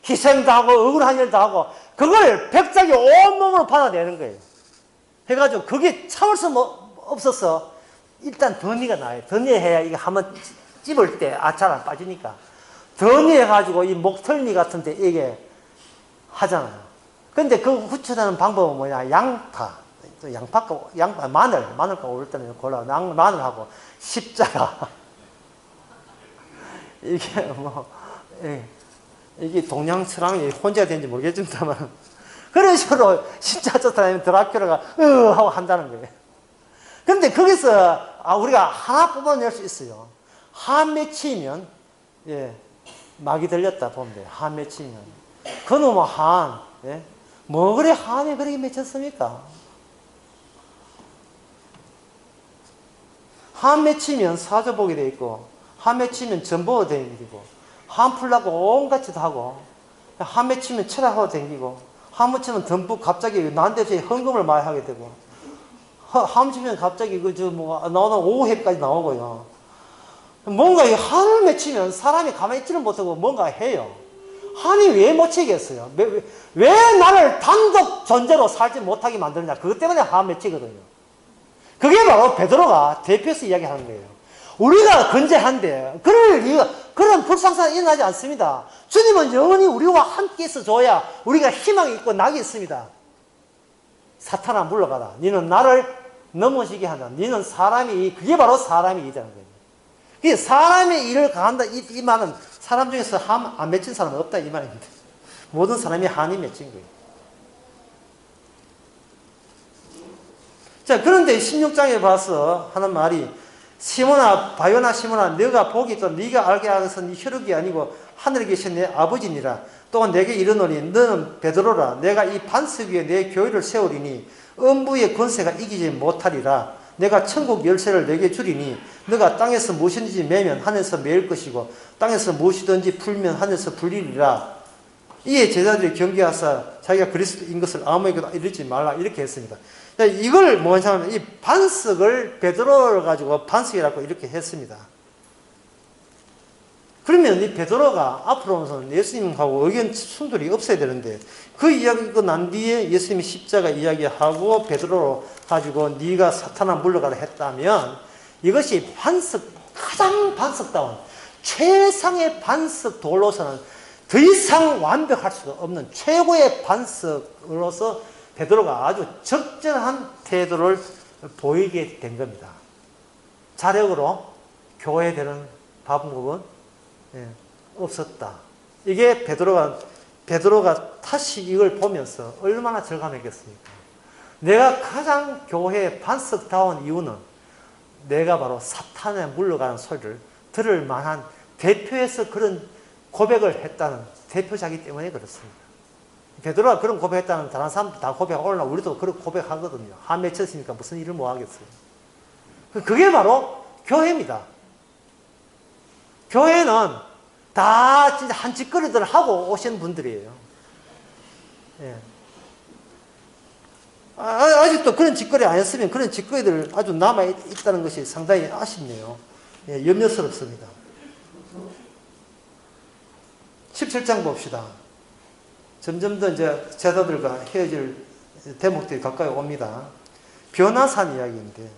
희생도 하고, 억울한 일도 하고, 그걸 백작이 온몸으로 받아내는 거예요. 해가지고, 그게 참을 수 없어서, 일단 더니가 나와요. 더니 해야 이거 한번 찝을 때, 잘 안 빠지니까. 더니 해가지고, 이 목털니 같은데, 이게 하잖아요. 근데 그 후출하는 방법은 뭐냐? 양파, 마늘가 오를 때는 골라. 마늘하고 십자가. 이게 이게 동양스랑이 혼자 되는지 모르겠지만, 그런 식으로 십자가 쫓아다니면 드라큘라가 하고 한다는 거예요. 근데 거기서 우리가 하나 뽑아낼 수 있어요. 한 맺히면, 막이 들렸다 보면 돼요. 한 맺히면. 그놈의 한, 뭐 그래 한이 그렇게 맺혔습니까? 한 맺히면 사조복이 돼 있고, 한 맺히면 전보가 댕기고, 한 풀라고 온갖 짓 하고, 한 맺히면 철학하고 댕기고, 한 맺히면 덤뿍 갑자기 난데없이 헌금을 많이 하게 되고, 한 맺히면 갑자기 나오는 오해까지 나오고요. 뭔가 이 한을 맺히면 사람이 가만히 있지는 못하고 뭔가 해요. 한이 왜 맺히겠어요? 왜 나를 단독 존재로 살지 못하게 만드느냐? 그것 때문에 한 맺히거든요. 그게 바로 베드로가 대표해서 이야기하는 거예요. 우리가 건재한데 그런 불상사는 일어나지 않습니다. 주님은 영원히 우리와 함께 있어줘야 우리가 희망이 있고 낙이 있습니다. 사탄아 물러가라. 너는 나를 넘어지게 한다. 너는 그게 바로 사람이 일이라는 거예요. 그게 사람의 일을 강한다. 이 말은 사람 중에서 한 안 맺힌 사람은 없다 이 말입니다. 모든 사람이 한이 맺힌 거예요. 자, 그런데 16장에 봐서 하는 말이 바요나 시몬아 너가 복이 있다. 네가 알게 하여서 네 혈육이 아니고 하늘에 계신 내 아버지니라. 또한 내게 이르노니 너는 베드로라. 내가 이 반석 위에 내 교회를 세우리니 음부의 권세가 이기지 못하리라. 내가 천국 열쇠를 내게 주리니 너가 땅에서 무엇이든지 매면 하늘에서 매일 것이고 땅에서 무엇이든지 풀면 하늘에서 풀리리라. 이에 제자들이 경계하사 자기가 그리스도인 것을 아무에게도 이르지 말라 이렇게 했습니다. 이걸 뭐냐면 이 반석을 베드로를 가지고 반석이라고 이렇게 했습니다. 그러면 이 베드로가 앞으로는 예수님하고 의견 충돌이 없어야 되는데 그 이야기가 난 뒤에 예수님이 십자가 이야기하고 베드로로 가지고 네가 사탄아 물러가라 했다면 이것이 가장 반석다운 최상의 반석 돌로서는 더 이상 완벽할 수가 없는 최고의 반석으로서 베드로가 아주 적절한 태도를 보이게 된 겁니다. 자력으로 교회되는 방법은 없었다. 이게 베드로가 다시 이걸 보면서 얼마나 절감했겠습니까? 내가 가장 교회의 반석다운 이유는 내가 바로 사탄에 물러가는 소리를 들을 만한 대표에서 그런 고백을 했다는 대표자이기 때문에 그렇습니다. 베드로가 그런 고백했다는 다른 사람도 다 고백하거나 우리도 그런 고백하거든요. 한 맺혔으니까 무슨 일을 뭐 하겠어요. 그게 바로 교회입니다. 교회는 다 진짜 한 짓거리들 하고 오신 분들이에요. 아직도 그런 짓거리 안 했으면 그런 짓거리들 아주 남아있다는 것이 상당히 아쉽네요. 염려스럽습니다. 17장 봅시다. 점점 더 이제 제자들과 헤어질 대목들이 가까이 옵니다. 변화산 이야기인데,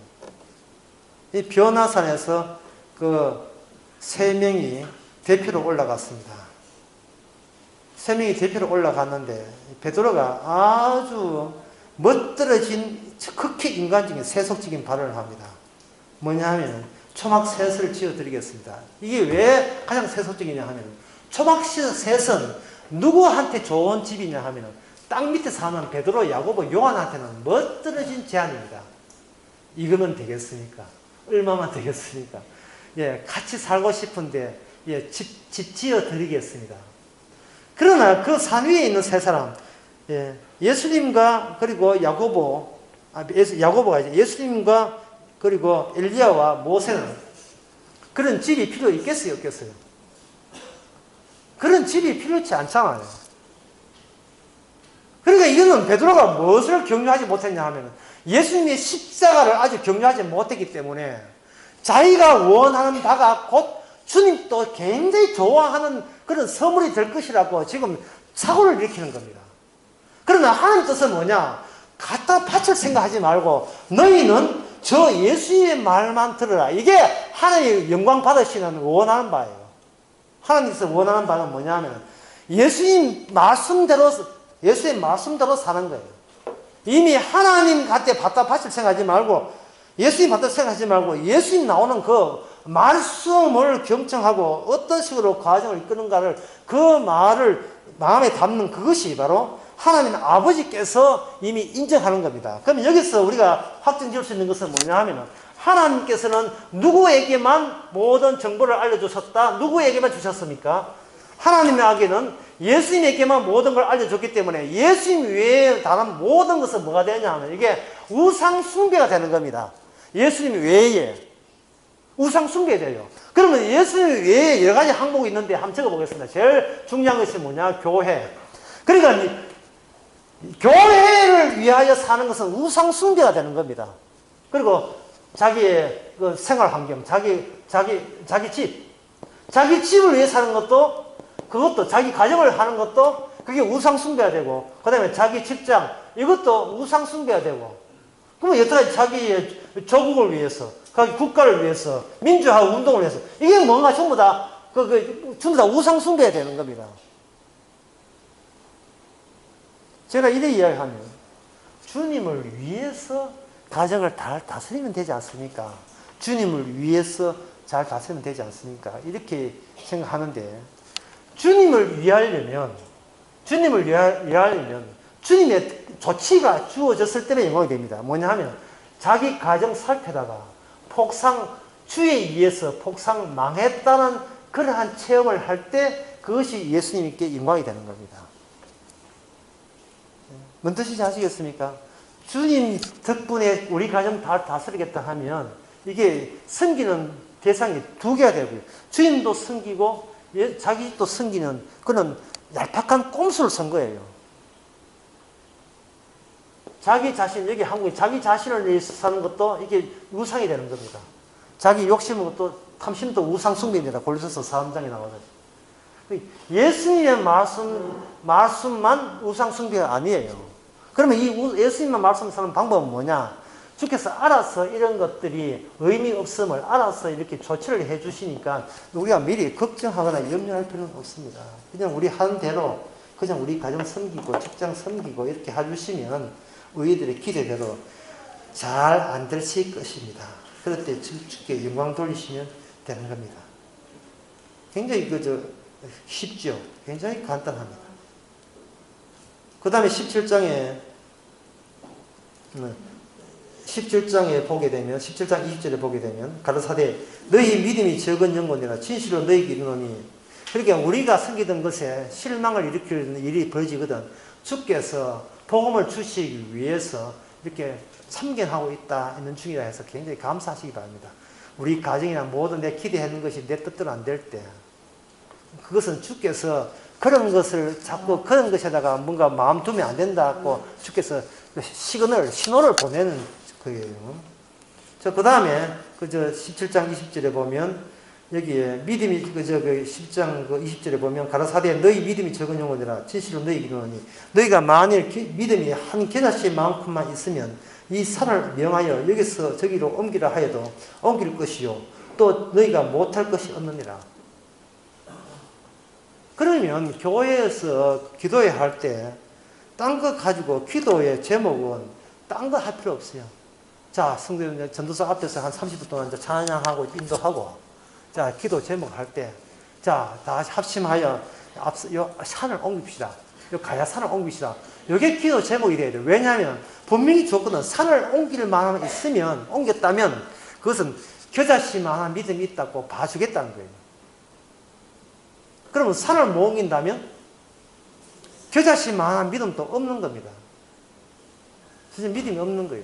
이 변화산에서 그 3명이 대표로 올라갔습니다. 3명이 대표로 올라갔는데, 베드로가 아주 멋들어진 극히 인간적인 세속적인 발언을 합니다. 뭐냐 하면, 초막셋을 지어드리겠습니다. 이게 왜 가장 세속적이냐 하면 초막셋은 누구한테 좋은 집이냐 하면 땅 밑에 사는 베드로, 야고보, 요한한테는 멋들어진 제안입니다. 이거면 되겠습니까? 얼마만 되겠습니까? 예, 같이 살고 싶은데 예, 집 지어드리겠습니다. 그러나 그 산 위에 있는 세 사람, 예, 예수님과 그리고 야고보가 이제 예수님과 그리고 엘리야와 모세는 그런 집이 필요 있겠어요, 없겠어요? 그런 집이 필요치 않잖아요. 그러니까 이거는 베드로가 무엇을 격려하지 못했냐 하면 예수님의 십자가를 아주 격려하지 못했기 때문에 자기가 원하는 바가 곧 주님도 굉장히 좋아하는 그런 선물이 될 것이라고 지금 사고를 일으키는 겁니다. 그러나 하나님 뜻은 뭐냐? 갖다 바칠 생각하지 말고 너희는 저 예수님의 말만 들어라. 이게 하나님의 영광 받으시는 원하는 바예요. 하나님께서 원하는 바는 뭐냐면 예수님 말씀대로 사는 거예요. 이미 하나님 갖다 바칠 생각하지 말고 예수님 받을 생각하지 말고 예수님 나오는 그 말씀을 경청하고 어떤 식으로 과정을 이끄는가를 그 말을 마음에 담는 그것이 바로 하나님 아버지께서 이미 인정하는 겁니다. 그럼 여기서 우리가 확정 지을 수 있는 것은 뭐냐 하면 하나님께서는 누구에게만 모든 정보를 알려주셨다? 누구에게만 주셨습니까? 하나님에게는 예수님에게만 모든 걸 알려줬기 때문에 예수님 외에 다른 모든 것은 뭐가 되냐 하면 이게 우상 숭배가 되는 겁니다. 예수님 외에 우상 숭배돼요. 그러면 예수님 외에 여러 가지 항목이 있는데 한번 적어보겠습니다. 제일 중요한 것이 뭐냐? 교회. 그러니까 교회를 위하여 사는 것은 우상 숭배가 되는 겁니다. 그리고 자기의 그 생활 환경, 자기 집을 위해 사는 것도 그것도 자기 가정을 하는 것도 그게 우상 숭배가 되고 그 다음에 자기 직장 이것도 우상 숭배가 되고 그러면 여태까지 자기의 조국을 위해서 자기 국가를 위해서 민주화 운동을 위해서 이게 뭔가 전부 다 전부 다 우상 숭배가 되는 겁니다. 제가 이렇게 이야기하면 주님을 위해서 가정을 잘 다스리면 되지 않습니까? 주님을 위해서 잘 다스리면 되지 않습니까? 이렇게 생각하는데 주님을 위하려면 주님의 조치가 주어졌을 때는 영광이 됩니다. 뭐냐 하면 자기 가정 살펴다가 주에 의해서 폭삭 망했다는 그러한 체험을 할 때 그것이 예수님께 영광이 되는 겁니다. 뭔 뜻인지 아시겠습니까? 주님 덕분에 우리 가정 다 다스리겠다 하면 이게 섬기는 대상이 두 개가 되고요. 주님도 섬기고 자기 집도 섬기는 그런 얄팍한 꼼수를 쓴 거예요. 자기 자신, 여기 한국에 자기 자신을 위해서 사는 것도 이게 우상이 되는 겁니다. 자기 욕심은 또 탐심도 우상 숭배입니다. 골로새서 4장에 나와서. 예수님의 말씀만 우상 숭배가 아니에요. 그러면 이 예수님만 말씀 사는 방법은 뭐냐? 주께서 알아서 이런 것들이 의미 없음을 알아서 이렇게 조치를 해 주시니까 우리가 미리 걱정하거나 염려할 필요는 없습니다. 그냥 우리 하는 대로 그냥 우리 가정 섬기고 직장 섬기고 이렇게 해주시면 우리들의 기대대로 잘 안 되실 것입니다. 그럴 때 주께 영광 돌리시면 되는 겁니다. 굉장히 쉽죠? 굉장히 간단합니다. 그 다음에 17장에 보게 되면 17장 20절에 보게 되면 가르사대 너희 믿음이 적은 영혼이라 진실로 너희에게 이르노니 그러니까 우리가 섬기던 것에 실망을 일으키는 일이 벌어지거든 주께서 복음을 주시기 위해서 이렇게 참견하고 있는 중이라 해서 굉장히 감사하시기 바랍니다. 우리 가정이나 모든 내 기대하는 것이 내 뜻대로 안 될 때 그것은 주께서 그런 것을 자꾸 그런 것에다가 뭔가 마음 두면 안 된다고 주께서 신호를 보내는 거예요. 그 다음에 17장 20절에 보면 여기에 믿음이 10장 20절에 보면 가라사대 너희 믿음이 적은 영혼이라 진실로 너희 이르노니 너희가 만일 믿음이 한 겨자씨만큼만 있으면 이 산을 명하여 여기서 저기로 옮기라 하여도 옮길 것이요 또 너희가 못할 것이 없느니라. 그러면 교회에서 기도회 할 때 딴 거 가지고 기도의 제목은 딴 거 할 필요 없어요. 자, 성도 전도사 앞에서 한 30분 동안 이제 찬양하고 인도하고, 자, 기도 제목 할 때, 자, 다 합심하여 요 산을 옮깁시다. 요 가야산을 옮깁시다. 요게 기도 제목이 돼야 돼요. 왜냐하면 분명히 조건은 산을 옮길 만한 있으면, 옮겼다면 그것은 겨자씨만한 믿음이 있다고 봐주겠다는 거예요. 그러면 산을 못 옮긴다면 겨자씨만한 믿음도 없는 겁니다. 진짜 믿음이 없는 거예요.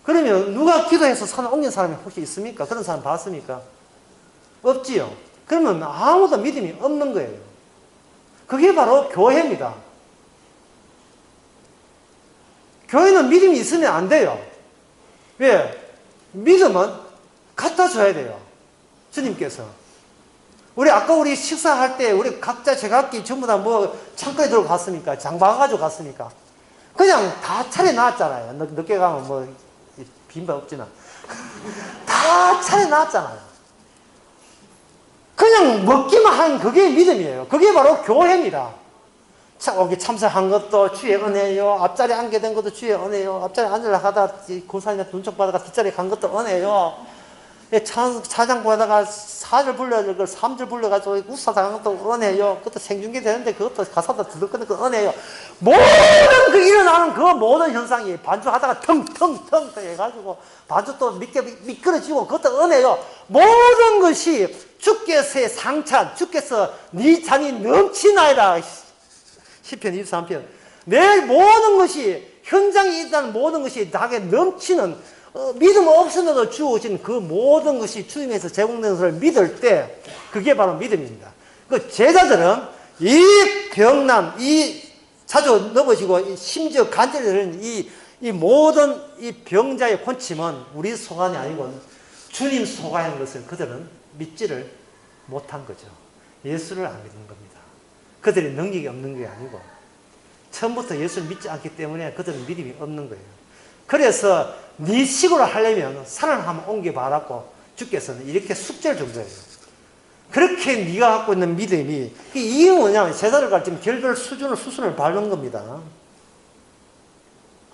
그러면 누가 기도해서 산을 옮긴 사람이 혹시 있습니까? 그런 사람 봤습니까? 없지요. 그러면 아무도 믿음이 없는 거예요. 그게 바로 교회입니다. 교회는 믿음이 있으면 안 돼요. 왜? 믿음은 갖다 줘야 돼요. 주님께서. 아까 우리 식사할 때 우리 각자 제각기 전부 다 뭐 창고에 들고 갔습니까? 장 봐가지고 갔습니까? 그냥 다 차려놨잖아요. 늦게 가면 뭐 빈밥 없지나. 다 차려놨잖아요. 그냥 먹기만 한 그게 믿음이에요. 그게 바로 교회입니다. 거기 참석한 것도 주의 은혜요. 앞자리에 앉게 된 것도 주의 은혜요. 앞자리에 앉으려고 하다가 군사님한테 눈촉 받아가 뒷자리에 간 것도 은혜요. 차장 보다가 4절 불러야 될 걸 3절 불러가지고 우사 당한 것도 은혜요. 그것도 생중계 되는데 그것도 가사다 들었거든. 그 은혜요. 모든 그 일어나는 그 모든 현상이 반주하다가 텅텅텅 해가지고 반주 또 미끄러지고 그것도 은혜요. 모든 것이 주께서의 상찬, 주께서 네 잔이 넘치나이다. 시편 23편. 내 모든 것이 현장에 있다는 모든 것이 나에게 넘치는 믿음 없으면도 주어진 그 모든 것이 주님에서 제공되는 것을 믿을 때 그게 바로 믿음입니다. 그 제자들은 이 병남, 이 자주 넘어지고 심지어 간절히 되는 이 모든 이 병자의 권침은 우리 소관이 아니고 주님 소관인 것을 그들은 믿지를 못한 거죠. 예수를 안 믿는 겁니다. 그들이 능력이 없는 게 아니고 처음부터 예수를 믿지 않기 때문에 그들은 믿음이 없는 거예요. 그래서 네 식으로 하려면 산을 한번 옮겨봐라고 주께서는 이렇게 숙제를 준 거예요. 그렇게 네가 갖고 있는 믿음이 이게 뭐냐면 제자를 가르치면 결별 수순을 밟는 겁니다.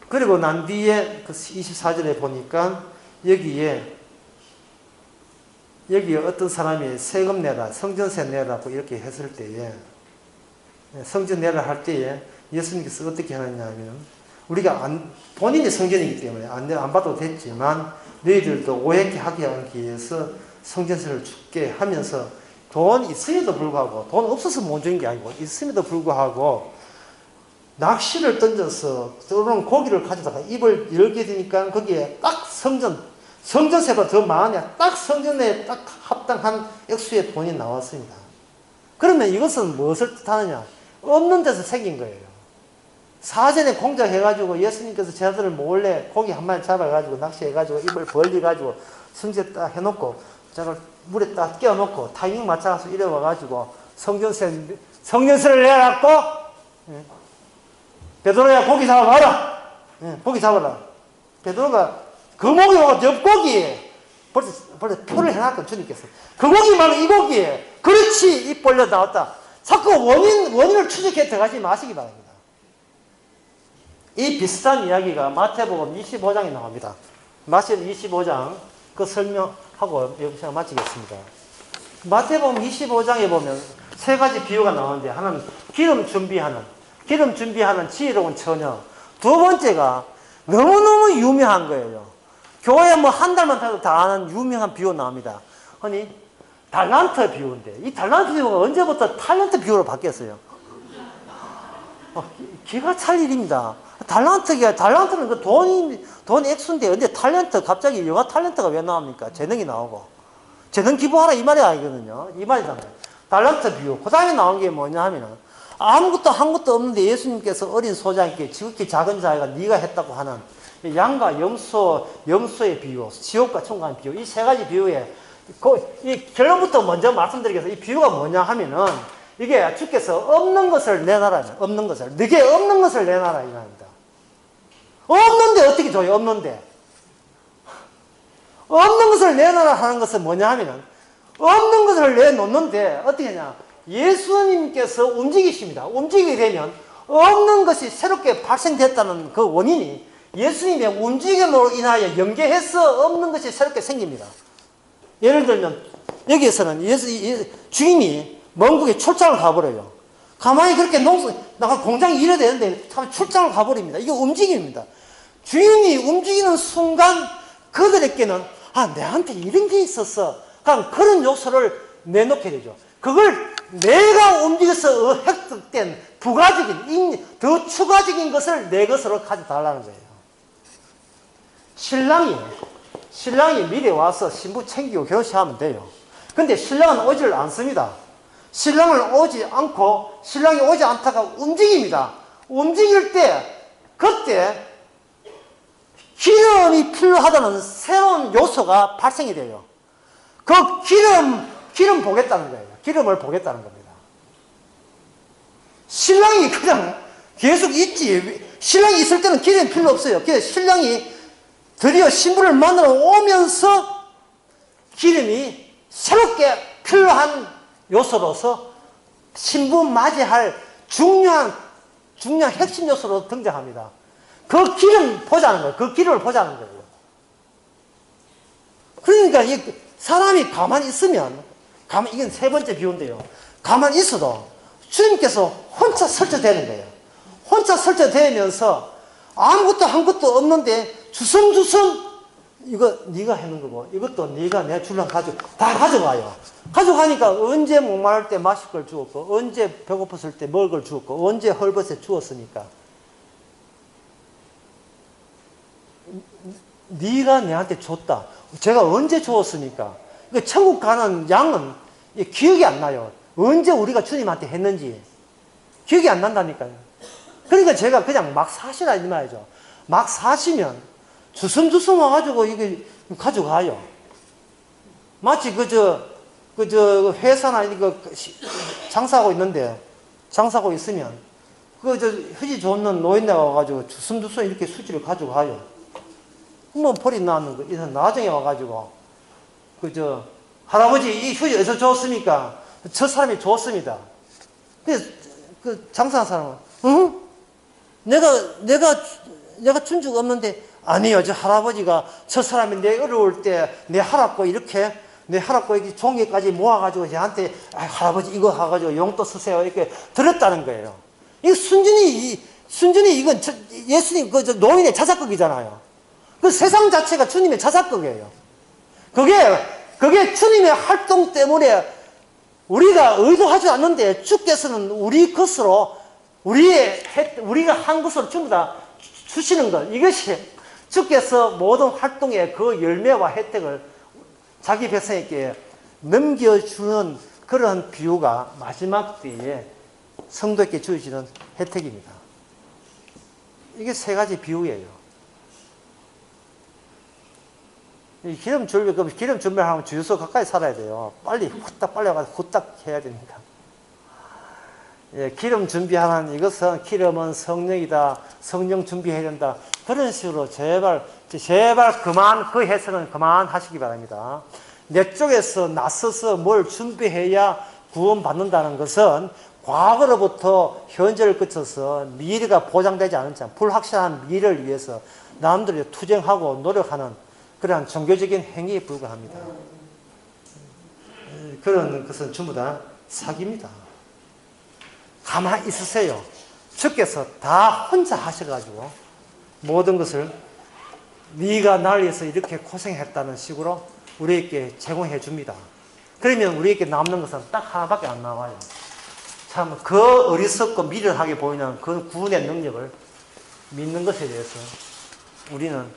그리고 난 뒤에 그 24절에 보니까 여기에 어떤 사람이 세금 내라, 성전세 내라고 이렇게 했을 때에 성전 내라 할 때에 예수님께서 어떻게 하느냐면 우리가 본인이 성전이기 때문에 안 받아도 됐지만 너희들도 오해케 하게 하기 위해서 성전세를 줄게 하면서 돈 있음에도 불구하고 돈 없어서 못 주는 게 아니고 있음에도 불구하고 낚시를 던져서 그런 고기를 가져다가 입을 열게 되니까 거기에 딱 성전세보다 더 많이 딱 성전에 딱 합당한 액수의 돈이 나왔습니다. 그러면 이것은 무엇을 뜻하느냐? 없는 데서 생긴 거예요. 사전에 공작해가지고 예수님께서 제자들을 몰래 고기 한 마리 잡아가지고 낚시해가지고 입을 벌려가지고 성전에 딱 해놓고 저걸 물에 딱 끼워놓고 타이밍 맞춰서 이래 와가지고 성전세를 내라고 베드로야 고기 잡아봐라. 고기 잡아라. 베드로가 그 고기 말고 저 고기 벌써 표를 해놨거든 주님께서. 그 고기 말고 이 고기에 그렇지 입 벌려 나왔다. 자꾸 원인을 추적해 들어가지 마시기 바랍니다. 이 비슷한 이야기가 마태복음 25장에 나옵니다. 마태복음 25장 그 설명하고 여기서 마치겠습니다. 마태복음 25장에 보면 세 가지 비유가 나오는데 하나는 기름 준비하는 지혜로운 처녀. 두 번째가 너무너무 유명한 거예요. 교회 뭐 한 달만 타도 다 아는 유명한 비유 나옵니다. 아니 달란트 비유인데 이 달란트 비유가 언제부터 탤런트 비유로 바뀌었어요? 기가 찰 일입니다. 달란트는 그 돈 액수인데, 근데 탤런트, 갑자기 영화 탤런트가 왜 나옵니까? 재능이 나오고. 재능 기부하라 이 말이 아니거든요. 이 말이잖아요. 달란트 비유. 그 다음에 나온 게 뭐냐 하면은, 아무것도 한 것도 없는데 예수님께서 어린 소자에게 지극히 작은 자가 네가 했다고 하는 양과 염소의 비유, 지옥과 천국의 비유, 이 세 가지 비유에, 이 결론부터 먼저 말씀드리겠습니다. 이 비유가 뭐냐 하면은, 이게 주께서 없는 것을 내놔라. 없는 것을. 네게 없는 것을 내놔라. 이 말입니다. 없는데 어떻게 줘요? 없는데. 없는 것을 내놔라 하는 것은 뭐냐 하면은 없는 것을 내놓는데 어떻게 하냐. 예수님께서 움직이십니다. 움직이게 되면 없는 것이 새롭게 발생됐다는 그 원인이 예수님의 움직임으로 인하여 연계해서 없는 것이 새롭게 생깁니다. 예를 들면 여기에서는 주님이 먼국에 출장을 가버려요. 가만히 그렇게 나가 공장에 일해야 되는데 출장을 가버립니다. 이게 움직임입니다. 주님이 움직이는 순간 그들에게는 내한테 이런 게 있었어. 그런 요소를 내놓게 되죠. 그걸 내가 움직여서 획득된 부가적인, 더 추가적인 것을 내 것으로 가져달라는 거예요. 신랑이 미리 와서 신부 챙기고 결혼식하면 돼요. 근데 신랑은 오지를 않습니다. 신랑이 오지 않다가 움직입니다. 움직일 때, 그때 기름이 필요하다는 새로운 요소가 발생이 돼요. 그 기름 보겠다는 거예요. 기름을 보겠다는 겁니다. 신랑이 그냥 계속 있지. 신랑이 있을 때는 기름이 필요 없어요. 그래서 신랑이 드디어 신부를 만나러 오면서 기름이 새롭게 필요한 요소로서 신부 맞이할 중요한 핵심 요소로 등장합니다. 그 기름 보자는 거예요. 그 기름을 보자는 거예요. 그러니까 사람이 가만히 있으면, 이건 세 번째 비유인데요. 가만히 있어도 주님께서 혼자 설치되는 거예요. 혼자 설치되면서 아무것도 한 것도 없는데 주섬주섬 이거 네가 해놓은 거고 이것도 네가 내가 줄랑 다 가져가요. 가져가니까 언제 목마를 때 마실 걸 주었고 언제 배고팠을 때 먹을 걸 주었고 언제 헐벗에 주었으니까 네가 내한테 줬다. 제가 언제 주었으니까. 천국 가는 양은 기억이 안 나요. 언제 우리가 주님한테 했는지 기억이 안 난다니까요. 그러니까 제가 그냥 막 사시라 이 말이죠. 막 사시면 주섬주섬 와가지고 이게 가져가요. 마치 회사나 이거 장사하고 있는데 장사하고 있으면 휴지 줬는 노인네 와가지고 주섬주섬 이렇게 수지를 가져가요. 뭐 벌이 나는 거 이래서 나중에 와가지고 할아버지 이 휴지 어디서 줬습니까? 저 사람이 줬습니다. 그래서 그 장사하는 사람은 내가 준 적 없는데 아니요, 저 할아버지가 저 사람이 내 어려울 때 내 하랍고 이렇게 종이까지 모아가지고 저한테 할아버지 이거 해가지고 용돈 쓰세요 이렇게 들었다는 거예요. 이 순전히 이건 예수님 노인의 자작극이잖아요. 그 세상 자체가 주님의 자작극이에요. 그게 주님의 활동 때문에 우리가 의도하지 않는데 주께서는 우리 것으로 우리가 한 것으로 전부 다 주시는 것. 이것이 주께서 모든 활동의 그 열매와 혜택을 자기 백성에게 넘겨주는 그런 비유가 마지막 때에 성도에게 주시는 혜택입니다. 이게 세 가지 비유예요. 기름 준비하면 주유소 가까이 살아야 돼요. 빨리 와서 후딱 해야 됩니다. 기름 준비하는 이것은 기름은 성령이다. 성령 준비해야 된다. 그런 식으로 제발 그 해석은 그만하시기 바랍니다. 내 쪽에서 나서서 뭘 준비해야 구원받는다는 것은 과거로부터 현재를 거쳐서 미래가 보장되지 않은 불확실한 미래를 위해서 남들이 투쟁하고 노력하는 그러한 종교적인 행위에 불과합니다. 그런 것은 전부 다 사기입니다. 가만히 있으세요. 주께서 다 혼자 하셔가지고 모든 것을 네가 나를 위해서 이렇게 고생했다는 식으로 우리에게 제공해 줍니다. 그러면 우리에게 남는 것은 딱 하나밖에 안 나와요. 참 그 어리석고 미련하게 보이는 그 구원의 능력을 믿는 것에 대해서 우리는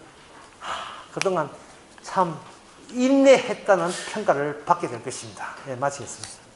그동안 참 인내했다는 평가를 받게 될 것입니다. 마치겠습니다.